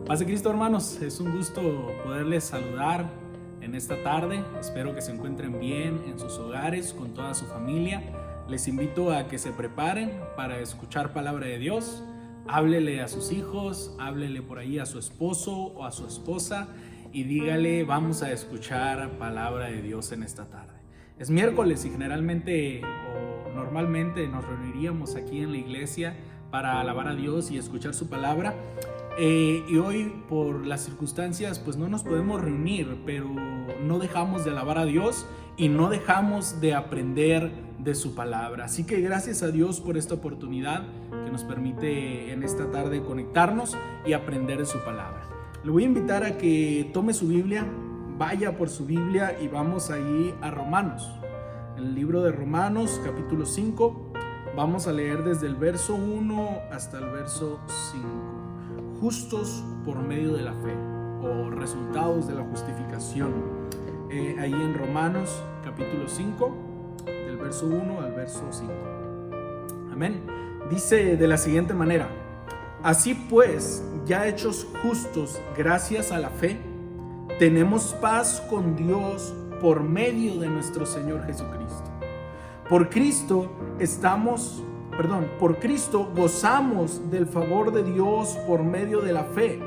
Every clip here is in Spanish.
Paz de Cristo, hermanos, es un gusto poderles saludar en esta tarde. Espero que se encuentren bien en sus hogares con toda su familia. Les invito a que se preparen para escuchar palabra de Dios. Háblele a sus hijos, háblele por ahí a su esposo o a su esposa y dígale: vamos a escuchar palabra de Dios en esta tarde. Es miércoles y generalmente o normalmente nos reuniríamos aquí en la iglesia para alabar a Dios y escuchar su palabra. Y hoy, por las circunstancias, pues no nos podemos reunir, pero no dejamos de alabar a Dios y no dejamos de aprender de su palabra. Así que gracias a Dios por esta oportunidad que nos permite en esta tarde conectarnos y aprender de su palabra. Le voy a invitar a que tome su Biblia, vaya por su Biblia y vamos ahí a Romanos. El libro de Romanos, capítulo 5, vamos a leer desde el verso 1 hasta el verso 5. Justos por medio de la fe, o resultados de la justificación. Ahí en Romanos capítulo 5, del verso 1 al verso 5. Amén. Dice de la siguiente manera: así pues, ya hechos justos gracias a la fe, tenemos paz con Dios por medio de nuestro Señor Jesucristo. Por Cristo gozamos del favor de Dios por medio de la fe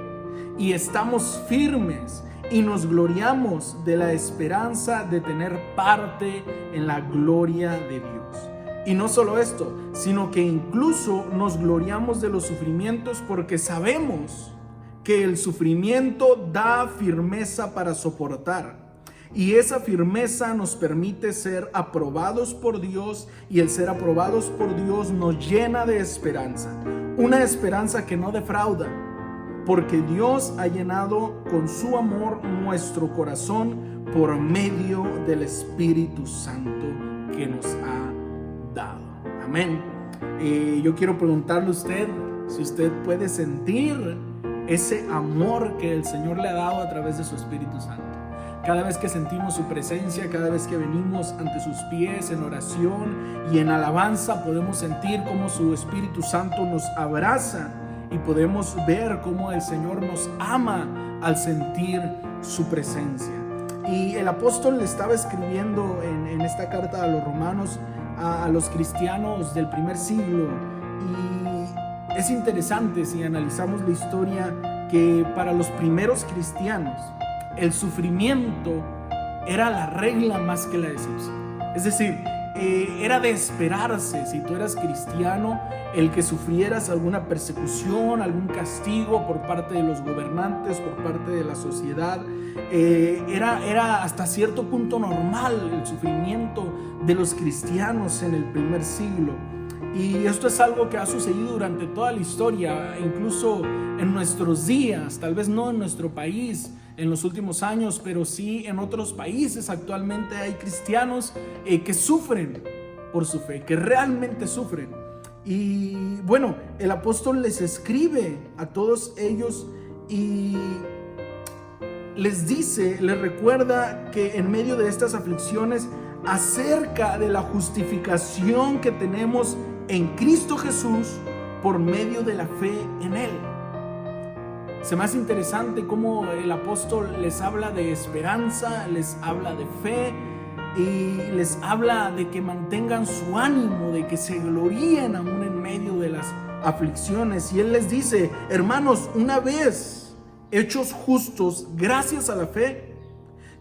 y estamos firmes y nos gloriamos de la esperanza de tener parte en la gloria de Dios. Y no solo esto, sino que incluso nos gloriamos de los sufrimientos porque sabemos que el sufrimiento da firmeza para soportar. Y esa firmeza nos permite ser aprobados por Dios, y el ser aprobados por Dios nos llena de esperanza. Una esperanza que no defrauda, porque Dios ha llenado con su amor nuestro corazón por medio del Espíritu Santo que nos ha dado. Amén. Yo quiero preguntarle a usted si usted puede sentir ese amor que el Señor le ha dado a través de su Espíritu Santo. Cada vez que sentimos su presencia, cada vez que venimos ante sus pies en oración y en alabanza, podemos sentir cómo su Espíritu Santo nos abraza y podemos ver cómo el Señor nos ama al sentir su presencia. Y el apóstol le estaba escribiendo en esta carta a los romanos, a los cristianos del primer siglo. Y es interesante si analizamos la historia que para los primeros cristianos el sufrimiento era la regla más que la excepción. Es decir, era de esperarse, si tú eras cristiano, el que sufrieras alguna persecución, algún castigo por parte de los gobernantes, por parte de la sociedad. Era hasta cierto punto normal el sufrimiento de los cristianos en el primer siglo. Y esto es algo que ha sucedido durante toda la historia, incluso en nuestros días, tal vez no en nuestro país en los últimos años, pero sí en otros países. Actualmente hay cristianos que sufren por su fe, que realmente sufren. Y bueno, el apóstol les escribe a todos ellos y les dice, les recuerda que en medio de estas aflicciones, acerca de la justificación que tenemos en Cristo Jesús por medio de la fe en Él. Se me hace interesante cómo el apóstol les habla de esperanza, les habla de fe y les habla de que mantengan su ánimo, de que se gloríen aún en medio de las aflicciones. Y él les dice: hermanos, una vez hechos justos gracias a la fe,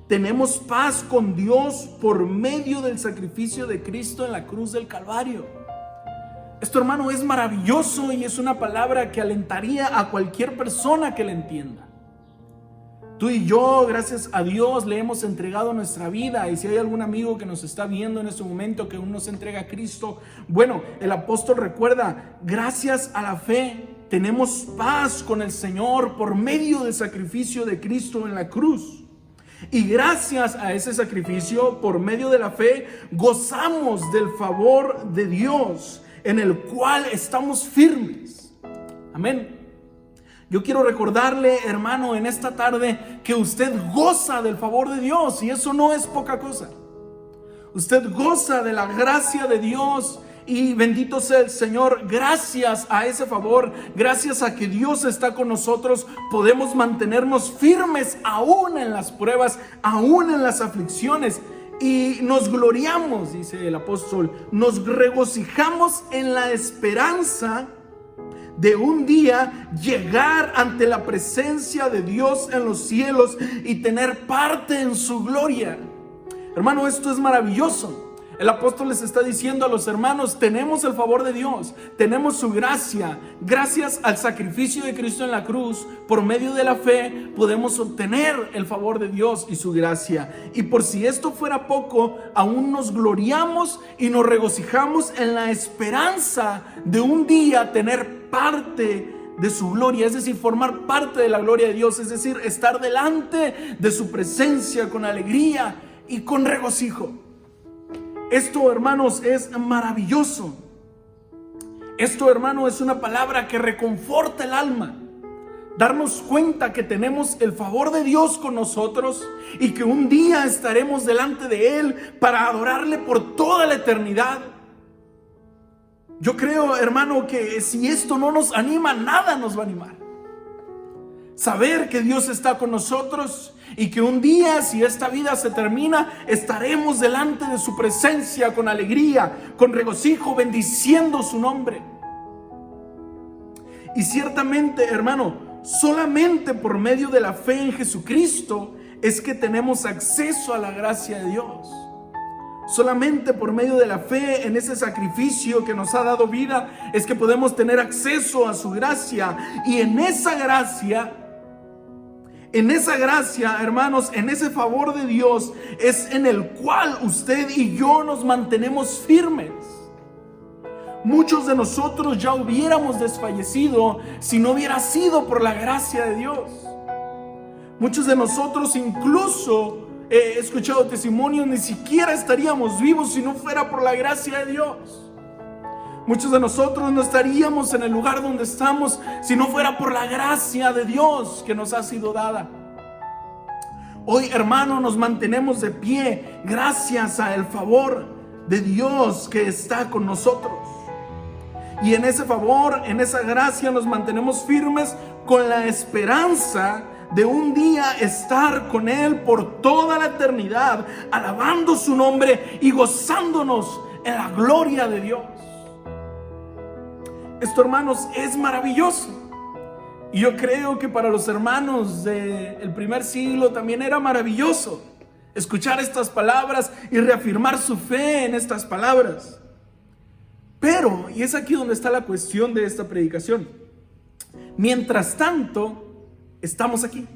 tenemos paz con Dios por medio del sacrificio de Cristo en la cruz del Calvario. Esto, hermano, es maravilloso y es una palabra que alentaría a cualquier persona que la entienda. Tú y yo, gracias a Dios, le hemos entregado nuestra vida. Y si hay algún amigo que nos está viendo en este momento que aún no se entrega a Cristo, bueno, el apóstol recuerda: gracias a la fe tenemos paz con el Señor por medio del sacrificio de Cristo en la cruz. Y gracias a ese sacrificio, por medio de la fe, gozamos del favor de Dios, en el cual estamos firmes. Amén. Yo quiero recordarle, hermano, en esta tarde, que usted goza del favor de Dios, y eso no es poca cosa. Usted goza de la gracia de Dios Y bendito sea el Señor, gracias a ese favor, gracias a que Dios está con nosotros, podemos mantenernos firmes aún en las pruebas, aún en las aflicciones. Y nos gloriamos, dice el apóstol, nos regocijamos en la esperanza de un día llegar ante la presencia de Dios en los cielos y tener parte en su gloria. Hermano, esto es maravilloso. El apóstol les está diciendo a los hermanos, tenemos el favor de Dios, tenemos su gracia. Gracias al sacrificio de Cristo en la cruz, por medio de la fe, podemos obtener el favor de Dios y su gracia. Y por si esto fuera poco, aún nos gloriamos y nos regocijamos en la esperanza de un día tener parte de su gloria, es decir, formar parte de la gloria de Dios, es decir, estar delante de su presencia con alegría y con regocijo. Esto, hermanos, es maravilloso. Esto, hermano, es una palabra que reconforta el alma. Darnos cuenta que tenemos el favor de Dios con nosotros y que un día estaremos delante de Él para adorarle por toda la eternidad. Yo creo, hermano, que si esto no nos anima, nada nos va a animar. Saber que Dios está con nosotros y que un día, si esta vida se termina, estaremos delante de su presencia con alegría, con regocijo, bendiciendo su nombre. Y ciertamente, hermano, solamente por medio de la fe en Jesucristo es que tenemos acceso a la gracia de Dios. Solamente por medio de la fe en ese sacrificio que nos ha dado vida es que podemos tener acceso a su gracia. Y en esa gracia, hermanos, en ese favor de Dios es en el cual usted y yo nos mantenemos firmes. Muchos de nosotros ya hubiéramos desfallecido si no hubiera sido por la gracia de Dios. Muchos de nosotros incluso he escuchado testimonios, ni siquiera estaríamos vivos si no fuera por la gracia de Dios. Muchos de nosotros no estaríamos en el lugar donde estamos si no fuera por la gracia de Dios que nos ha sido dada. Hoy, hermano, nos mantenemos de pie gracias al favor de Dios que está con nosotros. Y en ese favor, en esa gracia nos mantenemos firmes con la esperanza de un día estar con Él por toda la eternidad, alabando su nombre y gozándonos en la gloria de Dios. Esto, hermanos, es maravilloso. Y yo creo que para los hermanos del primer siglo también era maravilloso escuchar estas palabras y reafirmar su fe en estas palabras. Pero, y es aquí donde está la cuestión de esta predicación, mientras tanto, estamos aquí.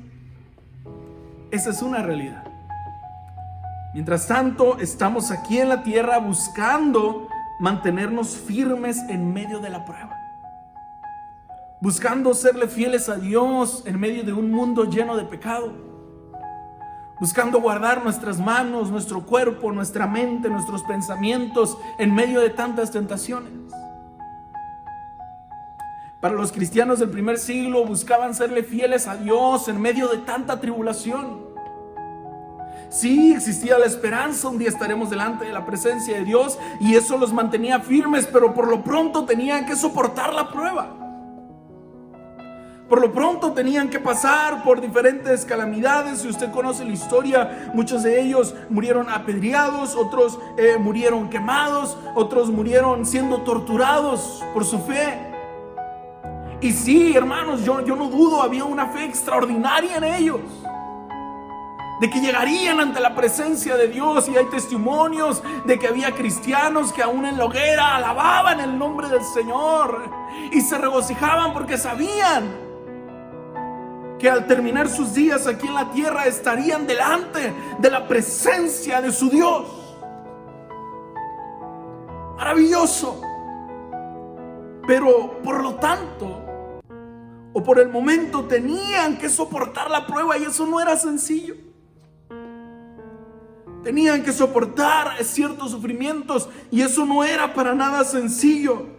Esa es una realidad. Mientras tanto, estamos aquí en la tierra buscando mantenernos firmes en medio de la prueba. Buscando serle fieles a Dios en medio de un mundo lleno de pecado. Buscando guardar nuestras manos, nuestro cuerpo, nuestra mente, nuestros pensamientos en medio de tantas tentaciones. Para los cristianos del primer siglo buscaban serle fieles a Dios en medio de tanta tribulación. Sí, existía la esperanza, un día estaremos delante de la presencia de Dios y eso los mantenía firmes, pero por lo pronto tenían que soportar la prueba. Por lo pronto tenían que pasar por diferentes calamidades. Si usted conoce la historia, muchos de ellos murieron apedreados, otros murieron quemados, otros murieron siendo torturados por su fe. Y sí, hermanos, yo no dudo, había una fe extraordinaria en ellos, de que llegarían ante la presencia de Dios. Y hay testimonios de que había cristianos que aún en la hoguera alababan el nombre del Señor y se regocijaban porque sabían que al terminar sus días aquí en la tierra estarían delante de la presencia de su Dios. Maravilloso. Pero por lo tanto, o por el momento, tenían que soportar la prueba y eso no era sencillo. Tenían que soportar ciertos sufrimientos y eso no era para nada sencillo.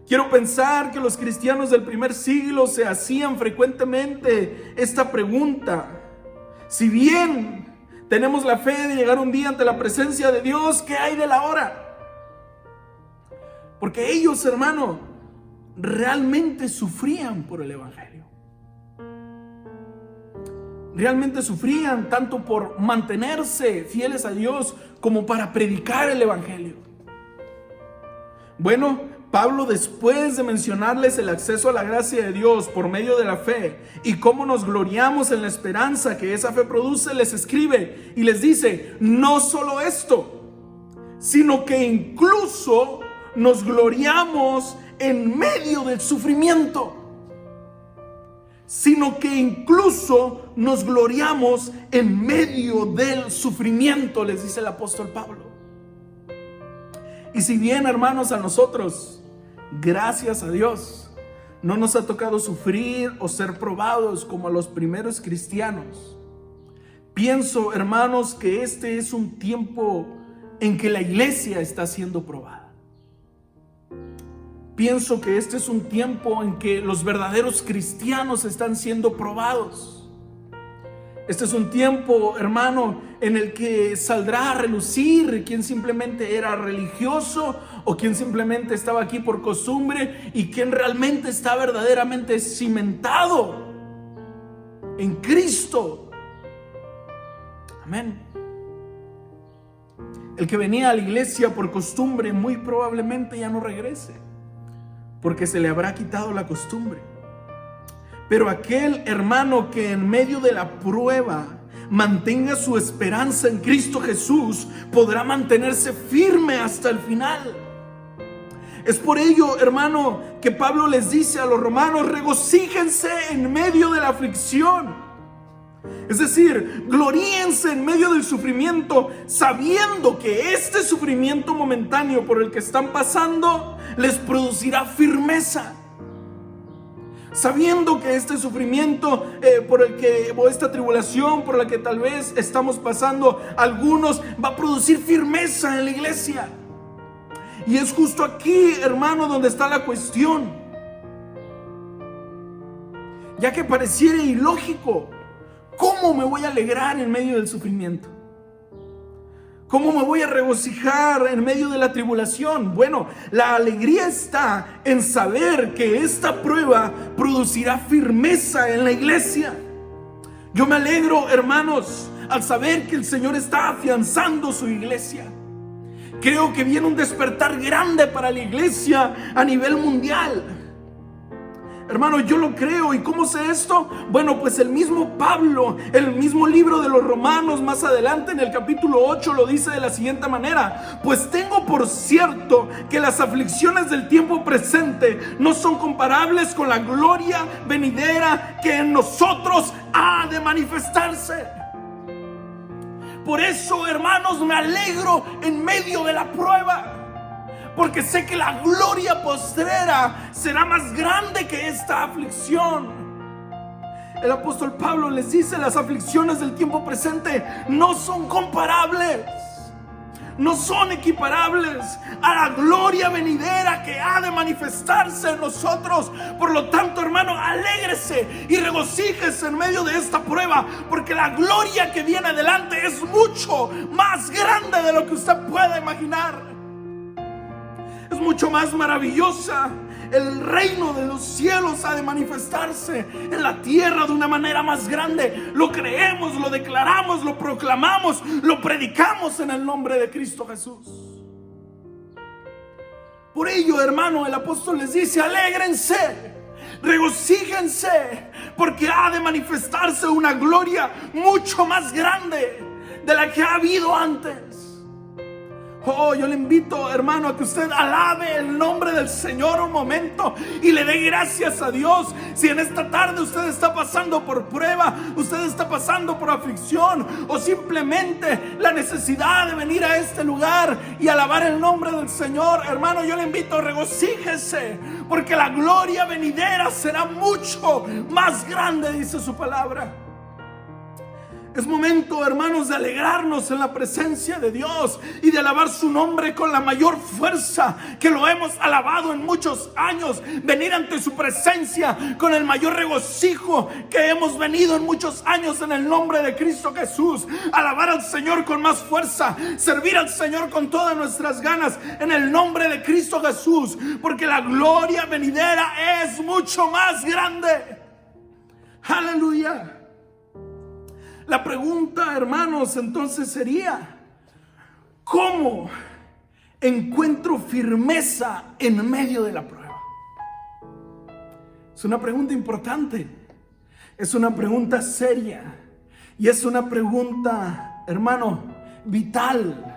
Quiero pensar que los cristianos del primer siglo se hacían frecuentemente esta pregunta: si bien tenemos la fe de llegar un día ante la presencia de Dios, ¿qué hay de la hora? Porque ellos, hermano, realmente sufrían por el evangelio. Realmente sufrían tanto por mantenerse fieles a Dios como para predicar el evangelio. Bueno, Pablo, después de mencionarles el acceso a la gracia de Dios por medio de la fe y cómo nos gloriamos en la esperanza que esa fe produce, les escribe y les dice: no solo esto, sino que incluso nos gloriamos en medio del sufrimiento. Sino que incluso nos gloriamos en medio del sufrimiento, les dice el apóstol Pablo. Y si bien, hermanos, a nosotros, gracias a Dios, no nos ha tocado sufrir o ser probados como a los primeros cristianos, pienso, hermanos, que este es un tiempo en que la iglesia está siendo probada. Pienso que este es un tiempo en que los verdaderos cristianos están siendo probados. Este es un tiempo, hermano, en el que saldrá a relucir quién simplemente era religioso o quién simplemente estaba aquí por costumbre y quién realmente está verdaderamente cimentado en Cristo. Amén. El que venía a la iglesia por costumbre muy probablemente ya no regrese, porque se le habrá quitado la costumbre. Pero aquel hermano que en medio de la prueba mantenga su esperanza en Cristo Jesús, podrá mantenerse firme hasta el final. Es por ello, hermano, que Pablo les dice a los romanos: regocíjense en medio de la aflicción. Es decir, gloríense en medio del sufrimiento, sabiendo que este sufrimiento momentáneo por el que están pasando les producirá firmeza. Sabiendo que este sufrimiento o esta tribulación por la que tal vez estamos pasando algunos, va a producir firmeza en la iglesia. Y es justo aquí, hermano, donde está la cuestión. Ya que pareciera ilógico, ¿cómo me voy a alegrar en medio del sufrimiento? ¿Cómo me voy a regocijar en medio de la tribulación? Bueno, la alegría está en saber que esta prueba producirá firmeza en la iglesia. Yo me alegro, hermanos, al saber que el Señor está afianzando su iglesia. Creo que viene un despertar grande para la iglesia a nivel mundial. Hermano, yo lo creo. ¿Y cómo sé esto? Bueno, pues el mismo Pablo, el mismo libro de los Romanos, más adelante en el capítulo 8 lo dice de la siguiente manera: pues tengo por cierto que las aflicciones del tiempo presente no son comparables con la gloria venidera que en nosotros ha de manifestarse. Por eso, hermanos, me alegro en medio de la prueba, porque sé que la gloria postrera será más grande que esta aflicción. El apóstol Pablo les dice: las aflicciones del tiempo presente no son comparables, no son equiparables a la gloria venidera que ha de manifestarse en nosotros. Por lo tanto, hermano, alégrese y regocíjese en medio de esta prueba, porque la gloria que viene adelante es mucho más grande de lo que usted pueda imaginar. Es mucho más maravillosa. El reino de los cielos ha de manifestarse en la tierra de una manera más grande. Lo creemos, lo declaramos, lo proclamamos, lo predicamos en el nombre de Cristo Jesús. Por ello, hermano, el apóstol les dice: alégrense, regocíjense, porque ha de manifestarse una gloria mucho más grande de la que ha habido antes. Oh, yo le invito, hermano, a que usted alabe el nombre del Señor un momento y le dé gracias a Dios. Si en esta tarde usted está pasando por prueba, usted está pasando por aflicción, o simplemente la necesidad de venir a este lugar y alabar el nombre del Señor, hermano, yo le invito: regocíjese, porque la gloria venidera será mucho más grande, dice su palabra. Es momento, hermanos, de alegrarnos en la presencia de Dios y de alabar su nombre con la mayor fuerza que lo hemos alabado en muchos años. Venir ante su presencia con el mayor regocijo que hemos venido en muchos años en el nombre de Cristo Jesús. Alabar al Señor con más fuerza, servir al Señor con todas nuestras ganas en el nombre de Cristo Jesús, porque la gloria venidera es mucho más grande. Aleluya. La pregunta, hermanos, entonces sería: ¿cómo encuentro firmeza en medio de la prueba? Es una pregunta importante, es una pregunta seria y es una pregunta, hermano, vital,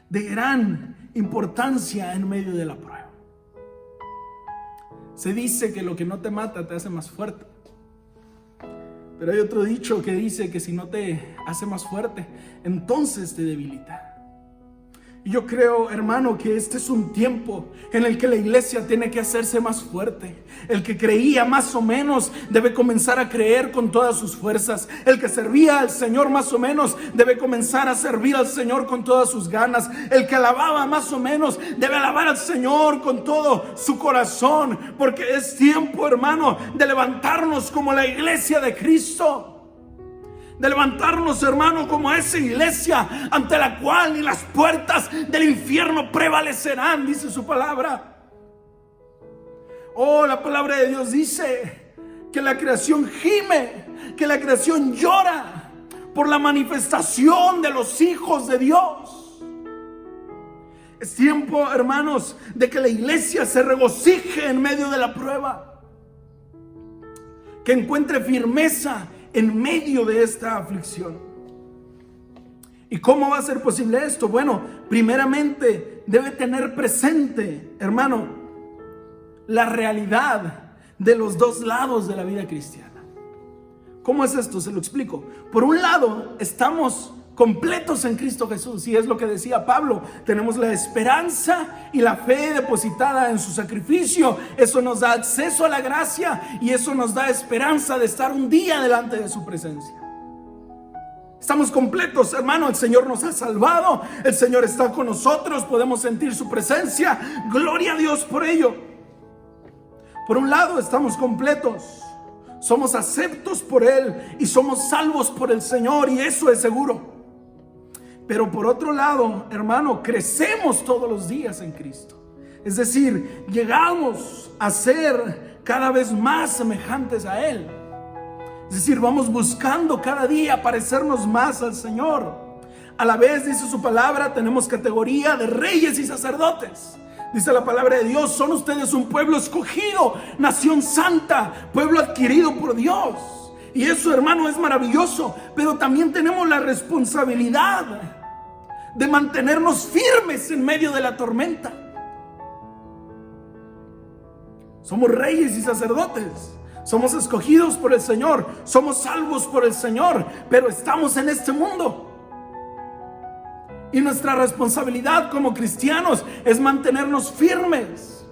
de gran importancia en medio de la prueba. Se dice que lo que no te mata te hace más fuerte. Pero hay otro dicho que dice que si no te hace más fuerte, entonces te debilita. Y yo creo, hermano, que este es un tiempo en el que la iglesia tiene que hacerse más fuerte. El que creía más o menos debe comenzar a creer con todas sus fuerzas. El que servía al Señor más o menos debe comenzar a servir al Señor con todas sus ganas. El que alababa más o menos debe alabar al Señor con todo su corazón. Porque es tiempo, hermano, de levantarnos como la iglesia de Cristo. De levantarnos, hermano, como esa iglesia ante la cual ni las puertas del infierno prevalecerán, dice su palabra. Oh, la palabra de Dios dice que la creación gime, que la creación llora por la manifestación de los hijos de Dios. Es tiempo, hermanos, de que la iglesia se regocije en medio de la prueba, que encuentre firmeza en medio de esta aflicción. ¿Y cómo va a ser posible esto? Bueno, primeramente debe tener presente, hermano, la realidad de los dos lados de la vida cristiana. ¿Cómo es esto? Se lo explico. Por un lado, estamos completos en Cristo Jesús, y es lo que decía Pablo: tenemos la esperanza y la fe depositada en su sacrificio. Eso nos da acceso a la gracia y eso nos da esperanza de estar un día delante de su presencia. Estamos completos, hermano. El Señor nos ha salvado, el Señor está con nosotros, podemos sentir su presencia. Gloria a Dios por ello. Por un lado, estamos completos, somos aceptos por Él y somos salvos por el Señor, y eso es seguro. Pero por otro lado, hermano, crecemos todos los días en Cristo. Es decir, llegamos a ser cada vez más semejantes a Él. Es decir, vamos buscando cada día parecernos más al Señor. A la vez, dice su palabra, tenemos categoría de reyes y sacerdotes. Dice la palabra de Dios: son ustedes un pueblo escogido, nación santa, pueblo adquirido por Dios. Y eso, hermano, es maravilloso. Pero también tenemos la responsabilidad de mantenernos firmes en medio de la tormenta. Somos reyes y sacerdotes, somos escogidos por el Señor, somos salvos por el Señor, pero estamos en este mundo. Y nuestra responsabilidad como cristianos es mantenernos firmes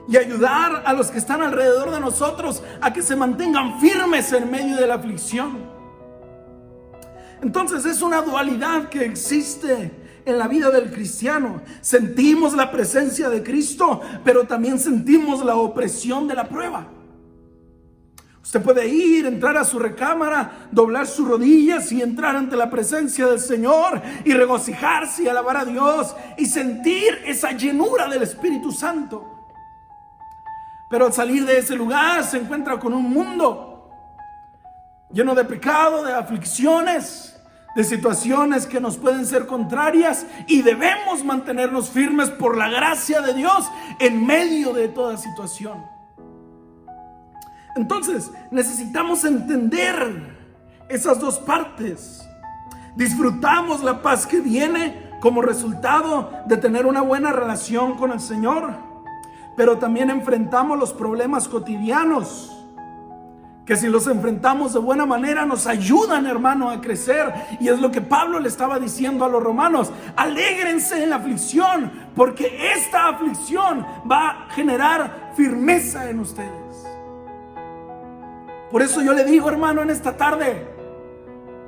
y ayudar a los que están alrededor de nosotros a que se mantengan firmes en medio de la aflicción. Entonces es una dualidad que existe en la vida del cristiano. Sentimos la presencia de Cristo, pero también sentimos la opresión de la prueba. Usted puede ir, entrar a su recámara, doblar sus rodillas y entrar ante la presencia del Señor y regocijarse y alabar a Dios y sentir esa llenura del Espíritu Santo. Pero al salir de ese lugar se encuentra con un mundo lleno de pecado, de aflicciones, de situaciones que nos pueden ser contrarias, y debemos mantenernos firmes por la gracia de Dios en medio de toda situación. Entonces necesitamos entender esas dos partes. Disfrutamos la paz que viene como resultado de tener una buena relación con el Señor, pero también enfrentamos los problemas cotidianos, que si los enfrentamos de buena manera nos ayudan, hermano, a crecer. Y es lo que Pablo le estaba diciendo a los romanos: alégrense en la aflicción, porque esta aflicción va a generar firmeza en ustedes. Por eso yo le digo, hermano, en esta tarde,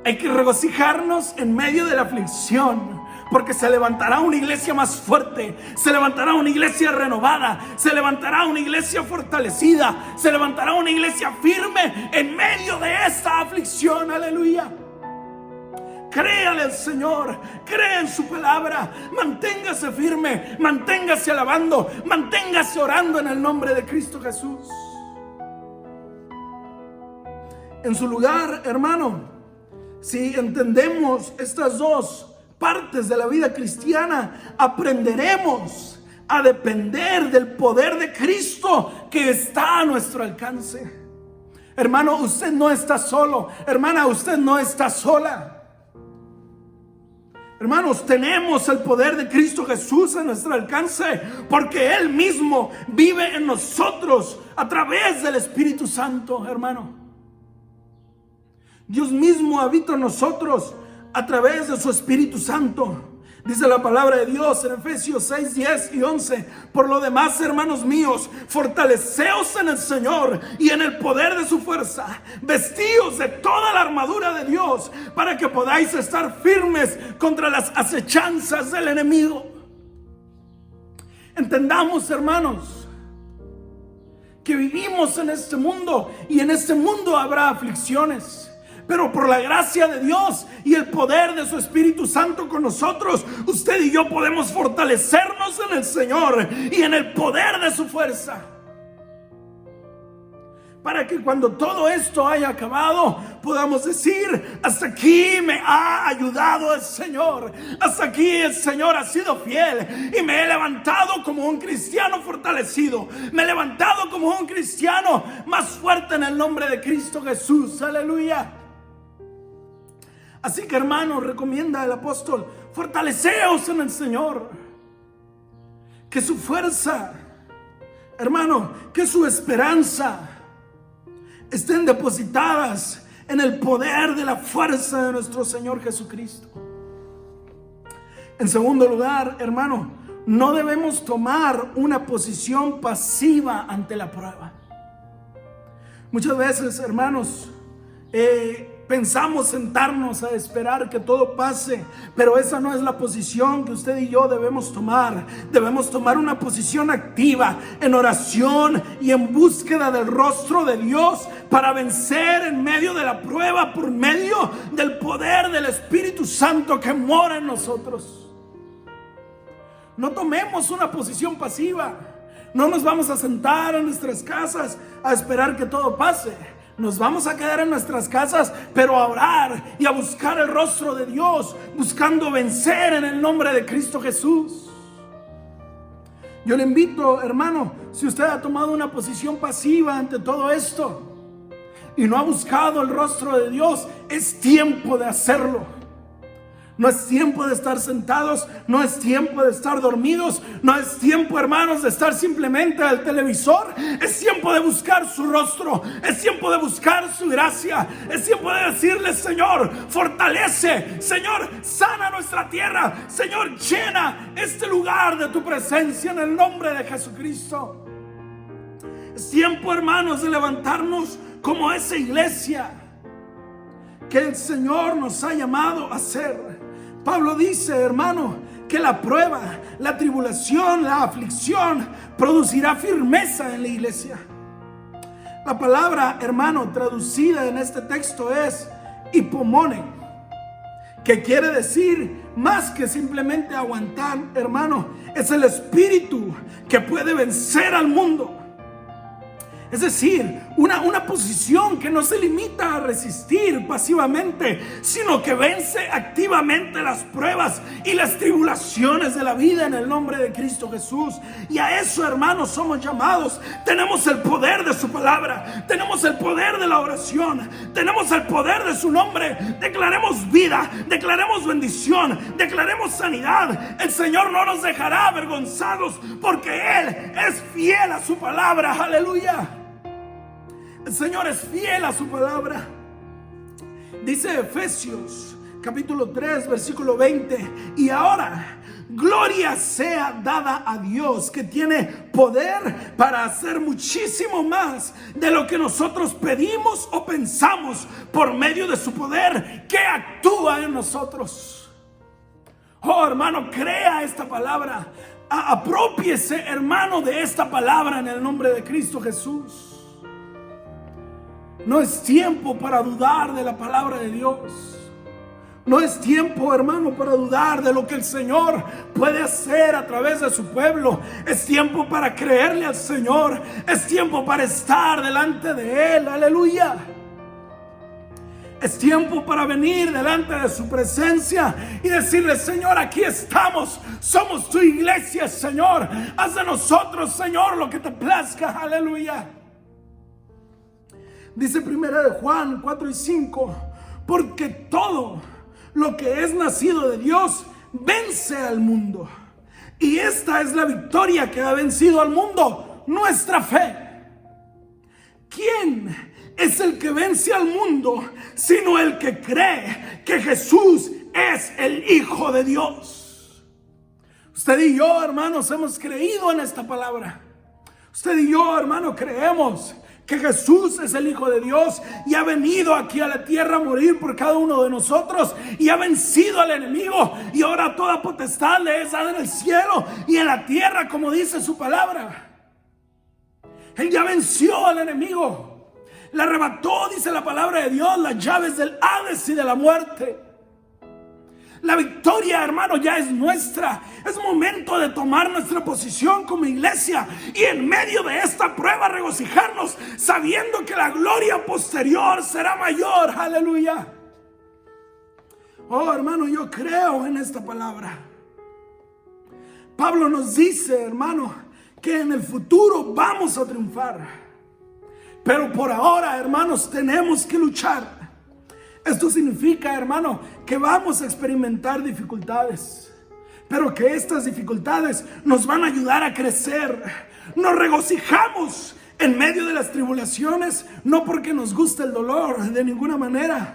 Hay que regocijarnos en medio de la aflicción, porque se levantará una iglesia más fuerte, se levantará una iglesia renovada, se levantará una iglesia fortalecida, se levantará una iglesia firme en medio de esta aflicción. Aleluya. Créale al Señor, cree en su palabra, manténgase firme, manténgase alabando, manténgase orando en el nombre de Cristo Jesús. En su lugar, hermano, si entendemos estas dos partes de la vida cristiana, aprenderemos a depender del poder de Cristo que está a nuestro alcance. Hermano, usted no está solo. Hermana, usted no está sola. Hermanos, tenemos el poder de Cristo Jesús a nuestro alcance, porque Él mismo vive en nosotros a través del Espíritu Santo, hermano. Dios mismo habita en nosotros a través de su Espíritu Santo. Dice la palabra de Dios en Efesios 6, 10 y 11. Por lo demás, hermanos míos, fortaleceos en el Señor y en el poder de su fuerza. Vestíos de toda la armadura de Dios para que podáis estar firmes contra las acechanzas del enemigo. Entendamos, hermanos, que vivimos en este mundo y en este mundo habrá aflicciones. Pero por la gracia de Dios y el poder de su Espíritu Santo con nosotros, usted y yo podemos fortalecernos en el Señor y en el poder de su fuerza. Para que cuando todo esto haya acabado, podamos decir: hasta aquí me ha ayudado el Señor. Hasta aquí el Señor ha sido fiel y me he levantado como un cristiano fortalecido. Me he levantado como un cristiano más fuerte en el nombre de Cristo Jesús. Aleluya. Así que, hermanos, recomienda el apóstol: fortaleceos en el Señor. Que su fuerza, hermano, que su esperanza estén depositadas en el poder de la fuerza de nuestro Señor Jesucristo. En segundo lugar, hermano, no debemos tomar una posición pasiva ante la prueba. Muchas veces, hermanos, pensamos sentarnos a esperar que todo pase, pero esa no es la posición que usted y yo debemos tomar. Debemos tomar una posición activa en oración y en búsqueda del rostro de Dios para vencer en medio de la prueba por medio del poder del Espíritu Santo que mora en nosotros. No tomemos una posición pasiva. No nos vamos a sentar en nuestras casas a esperar que todo pase. Nos vamos a quedar en nuestras casas, pero a orar y a buscar el rostro de Dios, buscando vencer en el nombre de Cristo Jesús. Yo le invito, hermano, si usted ha tomado una posición pasiva ante todo esto y no ha buscado el rostro de Dios, es tiempo de hacerlo. No es tiempo de estar sentados, no es tiempo de estar dormidos, no es tiempo, hermanos, de estar simplemente al televisor. Es tiempo de buscar su rostro, es tiempo de buscar su gracia, es tiempo de decirle: Señor, fortalece, Señor, sana nuestra tierra, Señor, llena este lugar de tu presencia en el nombre de Jesucristo. Es tiempo, hermanos, de levantarnos como esa iglesia que el Señor nos ha llamado a ser. Pablo dice, hermano, que la prueba, la tribulación, la aflicción producirá firmeza en la iglesia. La palabra, hermano, traducida en este texto es hipomone, que quiere decir más que simplemente aguantar, hermano. Es el espíritu que puede vencer al mundo. Es decir, una posición que no se limita a resistir pasivamente, sino que vence activamente las pruebas y las tribulaciones de la vida en el nombre de Cristo Jesús. Y a eso, hermanos, somos llamados. Tenemos el poder de su palabra, tenemos el poder de la oración, tenemos el poder de su nombre. Declaremos vida, declaremos bendición, declaremos sanidad. El Señor no nos dejará avergonzados, porque Él es fiel a su palabra. Aleluya. El Señor es fiel a su palabra. Dice Efesios capítulo 3 versículo 20: y ahora, Gloria sea dada a Dios, que tiene poder para hacer muchísimo más de lo que nosotros pedimos o pensamos, por medio de su poder que actúa en nosotros. Oh, hermano, crea esta palabra. Aprópiese, hermano, de esta palabra en el nombre de Cristo Jesús. No es tiempo para dudar de la palabra de Dios. No es tiempo, hermano, para dudar de lo que el Señor puede hacer a través de su pueblo. Es tiempo para creerle al Señor. Es tiempo para estar delante de Él. Aleluya. Es tiempo para venir delante de su presencia y decirle: Señor, aquí estamos. Somos tu iglesia, Señor. Haz de nosotros, Señor, lo que te plazca. Aleluya. Dice 1 Juan 4:5: porque todo lo que es nacido de Dios vence al mundo. Y esta es la victoria que ha vencido al mundo: nuestra fe. ¿Quién es el que vence al mundo sino el que cree que Jesús es el Hijo de Dios? Usted y yo, hermanos, hemos creído en esta palabra. Usted y yo, hermano, creemos que Jesús es el Hijo de Dios y ha venido aquí a la tierra a morir por cada uno de nosotros y ha vencido al enemigo, y ahora toda potestad le es dada en el cielo y en la tierra, como dice su palabra. Él ya venció al enemigo, le arrebató, dice la palabra de Dios, las llaves del Hades y de la muerte. La victoria, hermano, ya es nuestra. Es momento de tomar nuestra posición como iglesia y en medio de esta prueba regocijarnos, sabiendo que la gloria posterior será mayor. Aleluya. Oh, hermano, yo creo en esta palabra. Pablo nos dice, hermano, que en el futuro vamos a triunfar. Pero por ahora, hermanos, tenemos que luchar. Esto significa, hermano, que vamos a experimentar dificultades, pero que estas dificultades nos van a ayudar a crecer. Nos regocijamos en medio de las tribulaciones, no porque nos guste el dolor, de ninguna manera.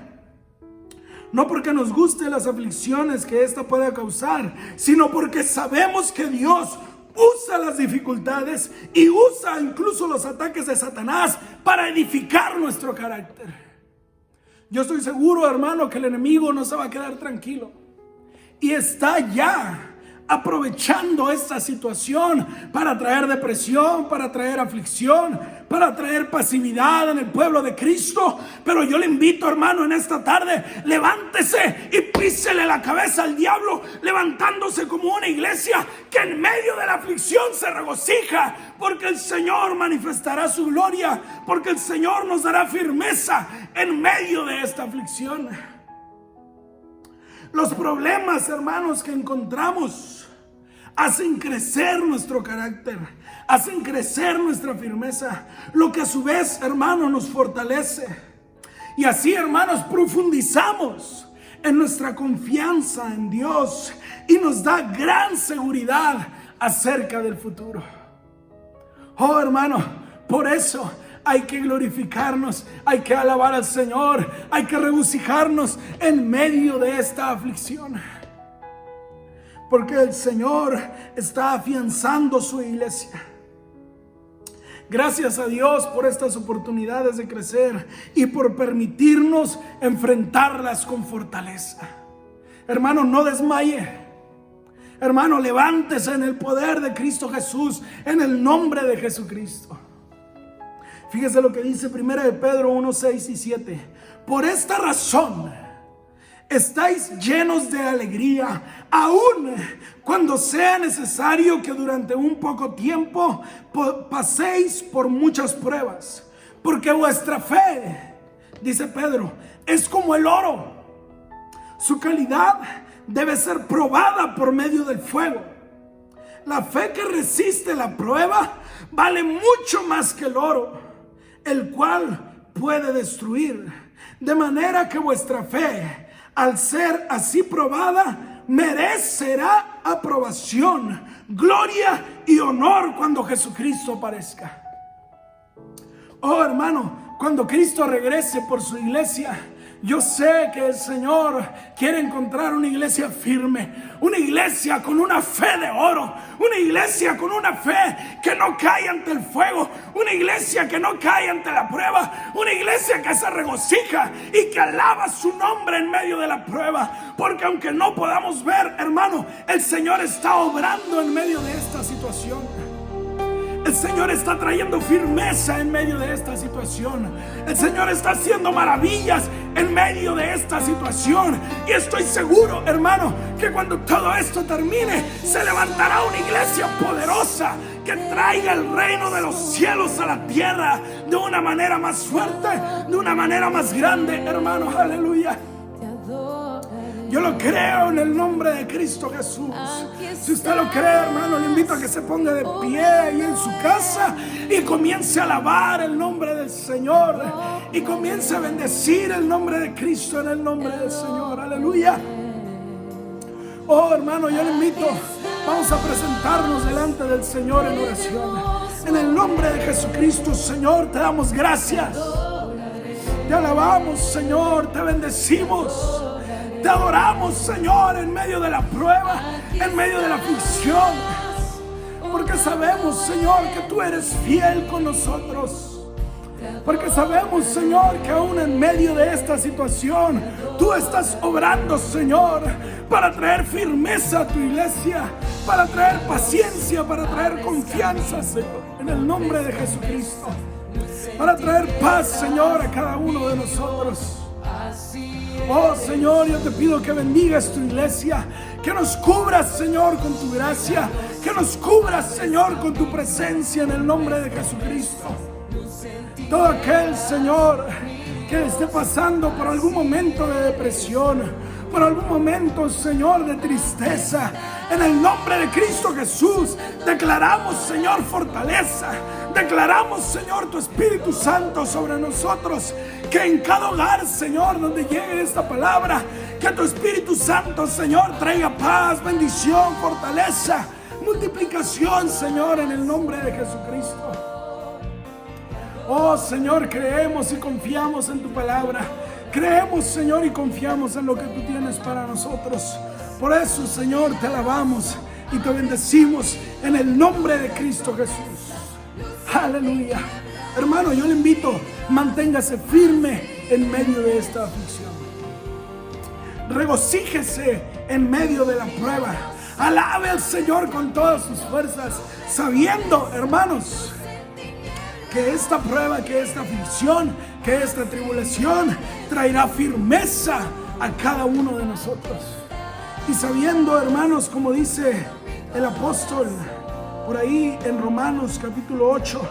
No porque nos gusten las aflicciones que esta puede causar, sino porque sabemos que Dios usa las dificultades y usa incluso los ataques de Satanás para edificar nuestro carácter. Yo estoy seguro, hermano, que el enemigo no se va a quedar tranquilo y está ya aprovechando esta situación para traer depresión, para traer aflicción, para traer pasividad en el pueblo de Cristo. Pero yo le invito, hermano, en esta tarde, levántese y písele la cabeza al diablo, levantándose como una iglesia que en medio de la aflicción se regocija, porque el Señor manifestará su gloria, porque el Señor nos dará firmeza en medio de esta aflicción. Los problemas, hermanos, que encontramos hacen crecer nuestro carácter, hacen crecer nuestra firmeza, lo que a su vez, hermano, nos fortalece. Y así, hermanos, profundizamos en nuestra confianza en Dios y nos da gran seguridad acerca del futuro. Oh, hermano, por eso hay que glorificarnos, hay que alabar al Señor, hay que regocijarnos en medio de esta aflicción. Porque el Señor está afianzando su iglesia. Gracias a Dios por estas oportunidades de crecer y por permitirnos enfrentarlas con fortaleza. Hermano, no desmaye. Hermano, levántese en el poder de Cristo Jesús, en el nombre de Jesucristo. Fíjese lo que dice 1 Pedro 1, 6 y 7. Por esta razón estáis llenos de alegría, aun cuando sea necesario que durante un poco tiempo paséis por muchas pruebas. Porque vuestra fe, dice Pedro, es como el oro. Su calidad debe ser probada por medio del fuego. La fe que resiste la prueba vale mucho más que el oro, el cual puede destruir. De manera que vuestra fe, al ser así probada, merecerá aprobación, gloria y honor cuando Jesucristo aparezca. Oh, hermano, cuando Cristo regrese por su iglesia, Yo sé que el Señor quiere encontrar una iglesia firme, una iglesia con una fe de oro, una iglesia con una fe que no cae ante el fuego, una iglesia que no cae ante la prueba, una iglesia que se regocija y que alaba su nombre en medio de la prueba. Porque aunque no podamos ver, hermano, el Señor está obrando en medio de esta situación. El Señor está trayendo firmeza en medio de esta situación. El Señor está haciendo maravillas en medio de esta situación. Y estoy seguro, hermano, que cuando todo esto termine, se levantará una iglesia poderosa que traiga el reino de los cielos a la tierra de una manera más fuerte, de una manera más grande, hermano. Aleluya. Yo lo creo en el nombre de Cristo Jesús. Si usted lo cree, hermano, le invito a que se ponga de pie ahí en su casa y comience a alabar el nombre del Señor y comience a bendecir el nombre de Cristo en el nombre del Señor. Aleluya. Oh, hermano, yo le invito, vamos a presentarnos delante del Señor en oración. En el nombre de Jesucristo, Señor, te damos gracias. Te alabamos, Señor, te bendecimos. Te adoramos, Señor, en medio de la prueba, en medio de la aflicción. Porque sabemos, Señor, que tú eres fiel con nosotros. Porque sabemos, Señor, que aún en medio de esta situación, tú estás obrando, Señor, para traer firmeza a tu iglesia, para traer paciencia, para traer confianza, Señor, en el nombre de Jesucristo. Para traer paz, Señor, a cada uno de nosotros. Oh, Señor, yo te pido que bendigas tu iglesia, que nos cubras, Señor, con tu gracia, que nos cubras, Señor, con tu presencia en el nombre de Jesucristo. Todo aquel, Señor, que esté pasando por algún momento de depresión, por algún momento, Señor, de tristeza, en el nombre de Cristo Jesús, declaramos, Señor, fortaleza. Declaramos, Señor, tu Espíritu Santo sobre nosotros. Que en cada hogar, Señor, donde llegue esta palabra, que tu Espíritu Santo, Señor, traiga paz, bendición, fortaleza, multiplicación, Señor, en el nombre de Jesucristo. Oh, Señor, creemos y confiamos en tu palabra. Creemos, Señor, y confiamos en lo que tú tienes para nosotros. Por eso, Señor, te alabamos y te bendecimos en el nombre de Cristo Jesús. Aleluya. Hermano, yo le invito, manténgase firme en medio de esta aflicción. Regocíjese en medio de la prueba. Alabe al Señor con todas sus fuerzas, sabiendo, hermanos, que esta prueba, que esta aflicción, que esta tribulación traerá firmeza a cada uno de nosotros. Y sabiendo, hermanos, como dice el apóstol por ahí en Romanos capítulo 8,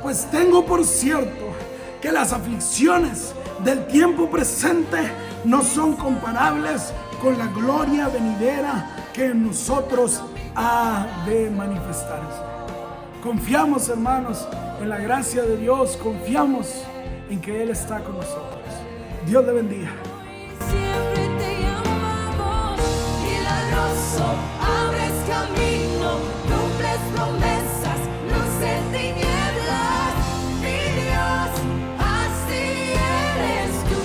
pues tengo por cierto que las aflicciones del tiempo presente no son comparables con la gloria venidera que en nosotros ha de manifestarse. Confiamos, hermanos, en la gracia de Dios, confiamos en que Él está con nosotros. Dios le bendiga. Siempre te llamamos, milagroso, abres camino, cumples promesas, luz en tinieblas, mi Dios, así eres tú.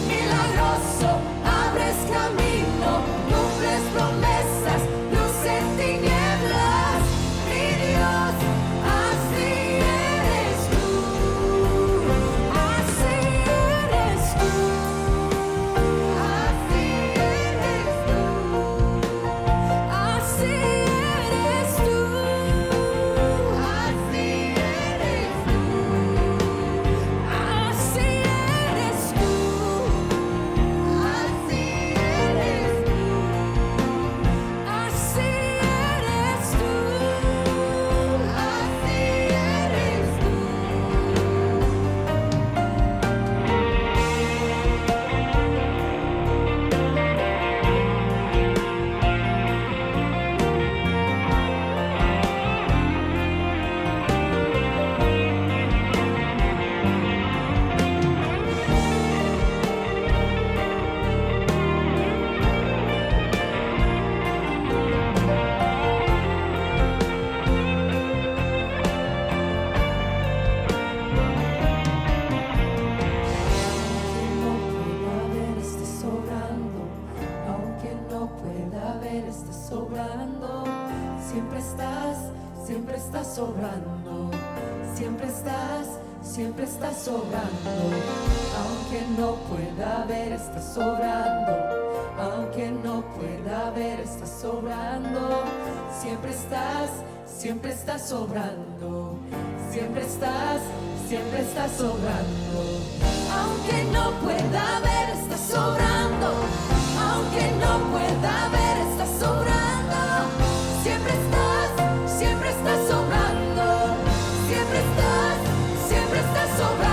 Milagroso, abres camino, cumples promesas, luz en tinieblas, mi Dios, así eres tú. Así eres tú, así eres tú. siempre estás sobrando, siempre estás sobrando, aunque no pueda ver, estás sobrando, aunque no pueda ver, estás sobrando, siempre estás sobrando, siempre estás sobrando, aunque no pueda ver, estás sobrando, aunque no pueda ver, estás sobrando, siempre estás sobrando, siempre estás sobrando.